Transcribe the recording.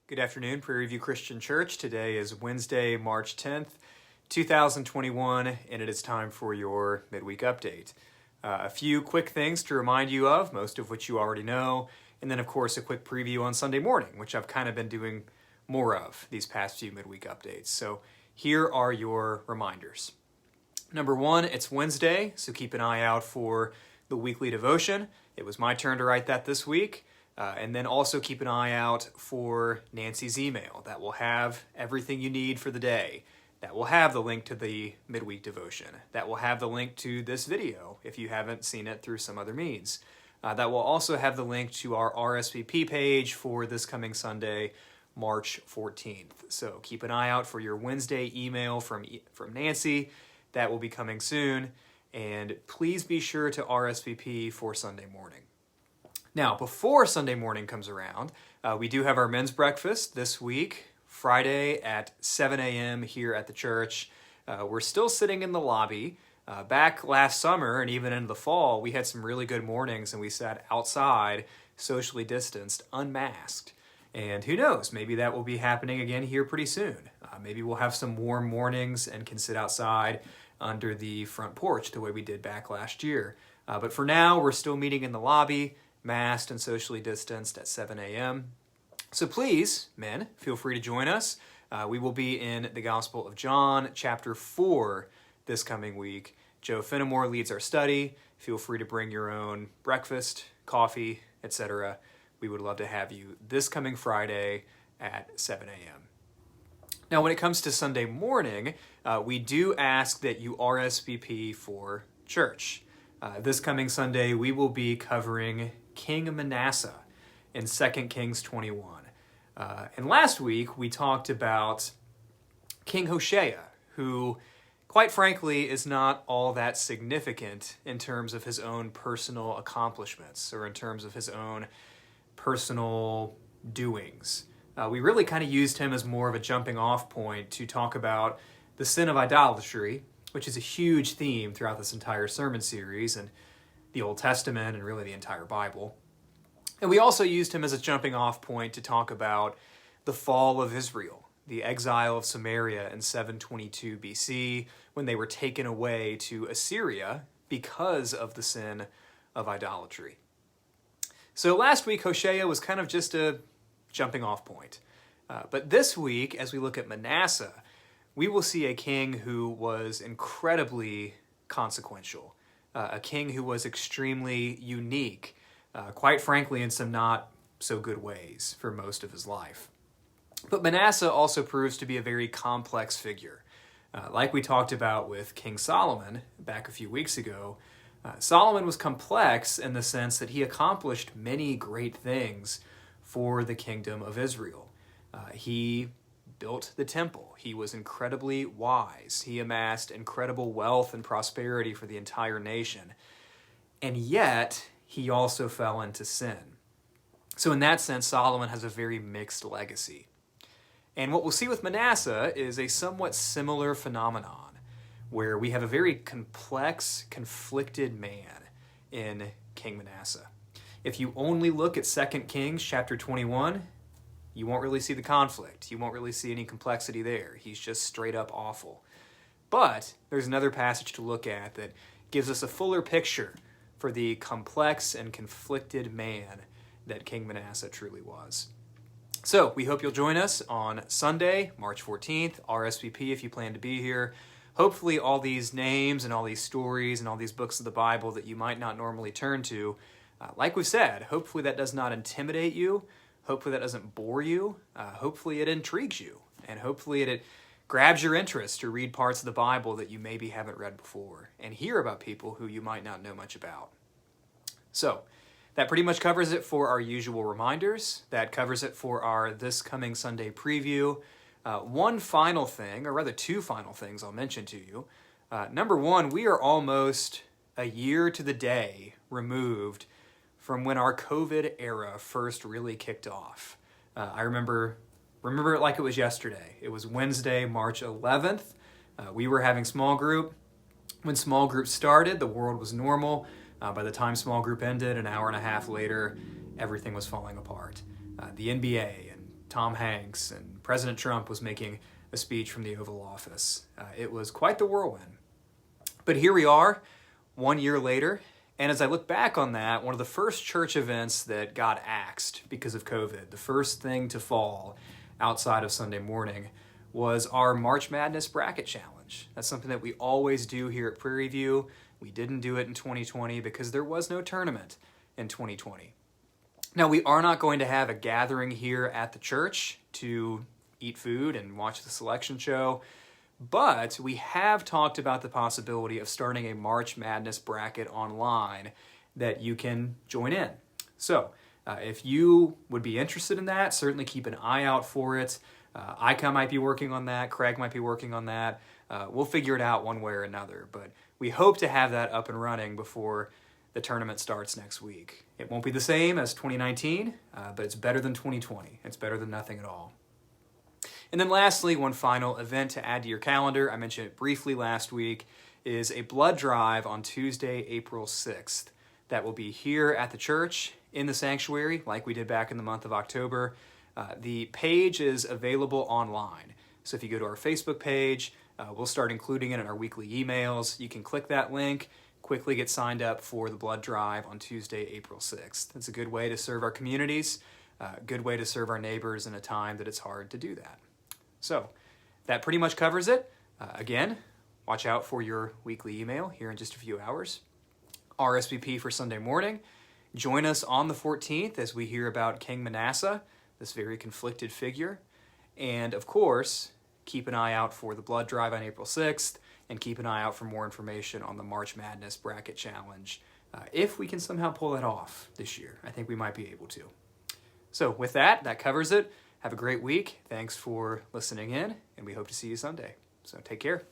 Good afternoon, Prairie View Christian Church. Today is Wednesday, March 10th, 2021, and it is time for your midweek update. A few quick things to remind you of, most of which you already know, and then, of course, a quick preview on Sunday morning, which I've kind of been doing more of these past few midweek updates. So here are your reminders. Number one, it's Wednesday, so keep an eye out for the weekly devotion. It was my turn to write that this week. And then also keep an eye out for Nancy's email. That will have everything you need for the day. That will have the link to the midweek devotion. That will have the link to this video if you haven't seen it through some other means. That will also have the link to our RSVP page for this coming Sunday, March 14th. So keep an eye out for your Wednesday email from Nancy. That will be coming soon. And please be sure to RSVP for Sunday morning. Now, before Sunday morning comes around, we do have our men's breakfast this week, Friday at 7 a.m. here at the church. We're still sitting in the lobby. Back last summer and even into the fall, we had some really good mornings and we sat outside, socially distanced, unmasked. And who knows, maybe that will be happening again here pretty soon. Maybe we'll have some warm mornings and can sit outside under the front porch the way we did back last year. But for now, we're still meeting in the lobby, masked and socially distanced at 7 a.m. So please, men, feel free to join us. We will be in the Gospel of John, chapter 4, this coming week. Joe Fenimore leads our study. Feel free to bring your own breakfast, coffee, etc. We would love to have you this coming Friday at 7 a.m. Now, when it comes to Sunday morning, we do ask that you RSVP for church. This coming Sunday, we will be covering King Manasseh in 2 Kings 21. And last week, we talked about King Hoshea, who, quite frankly, is not all that significant in terms of his own personal accomplishments or in terms of his own personal doings. We really kind of used him as more of a jumping off point to talk about the sin of idolatry, which is a huge theme throughout this entire sermon series and the Old Testament and really the entire Bible. And we also used him as a jumping off point to talk about the fall of Israel, the exile of Samaria in 722 BC, when they were taken away to Assyria because of the sin of idolatry. So last week, Hoshea was kind of just a jumping off point. But this week, as we look at Manasseh, we will see a king who was incredibly consequential, a king who was extremely unique, quite frankly, in some not so good ways for most of his life. But Manasseh also proves to be a very complex figure. Like we talked about with King Solomon back a few weeks ago, Solomon was complex in the sense that he accomplished many great things for the kingdom of Israel. He built the temple. He was incredibly wise. He amassed incredible wealth and prosperity for the entire nation. And yet, he also fell into sin. So in that sense, Solomon has a very mixed legacy. And what we'll see with Manasseh is a somewhat similar phenomenon, where we have a very complex, conflicted man in King Manasseh. If you only look at 2 Kings chapter 21, you won't really see the conflict. You won't really see any complexity there. He's just straight up awful. But there's another passage to look at that gives us a fuller picture for the complex and conflicted man that King Manasseh truly was. So we hope you'll join us on Sunday, March 14th, RSVP if you plan to be here. Hopefully all these names and all these stories and all these books of the Bible that you might not normally turn to, like we've said, hopefully that does not intimidate you. Hopefully that doesn't bore you. Hopefully it intrigues you. And hopefully it grabs your interest to read parts of the Bible that you maybe haven't read before and hear about people who you might not know much about. So that pretty much covers it for our usual reminders. That covers it for our this coming Sunday preview. One final thing, or rather two final things I'll mention to you. Number one, we are almost a year to the day removed from when our COVID era first really kicked off. I remember it like it was yesterday. It was Wednesday, March 11th. We were having small group. When small group started, the world was normal. By the time small group ended, an hour and a half later, everything was falling apart. The NBA and Tom Hanks, and President Trump was making a speech from the Oval Office. It was quite the whirlwind. But here we are, 1 year later, and as I look back on that, one of the first church events that got axed because of COVID, the first thing to fall outside of Sunday morning, was our March Madness Bracket Challenge. That's something that we always do here at Prairie View. We didn't do it in 2020 because there was no tournament in 2020. Now, we are not going to have a gathering here at the church to eat food and watch the selection show, but we have talked about the possibility of starting a March Madness bracket online that you can join in. So, if you would be interested in that, certainly keep an eye out for it. Ika might be working on that, Craig might be working on that. We'll figure it out one way or another, but we hope to have that up and running before the tournament starts next week. It won't be the same as 2019, but it's better than 2020. It's better than nothing at all. And then lastly, one final event to add to your calendar, I mentioned it briefly last week, is a blood drive on Tuesday, April 6th. That will be here at the church in the sanctuary, like we did back in the month of October. The page is available online. So if you go to our Facebook page, we'll start including it in our weekly emails. You can click that link, quickly get signed up for the blood drive on Tuesday, April 6th. It's a good way to serve our communities, a good way to serve our neighbors in a time that it's hard to do that. So that pretty much covers it. Again, watch out for your weekly email here in just a few hours. RSVP for Sunday morning. Join us on the 14th as we hear about King Manasseh, this very conflicted figure. And of course, keep an eye out for the blood drive on April 6th, and keep an eye out for more information on the March Madness Bracket Challenge. If we can somehow pull that off this year, I think we might be able to. So with that covers it. Have a great week. Thanks for listening in, and we hope to see you Sunday. So take care.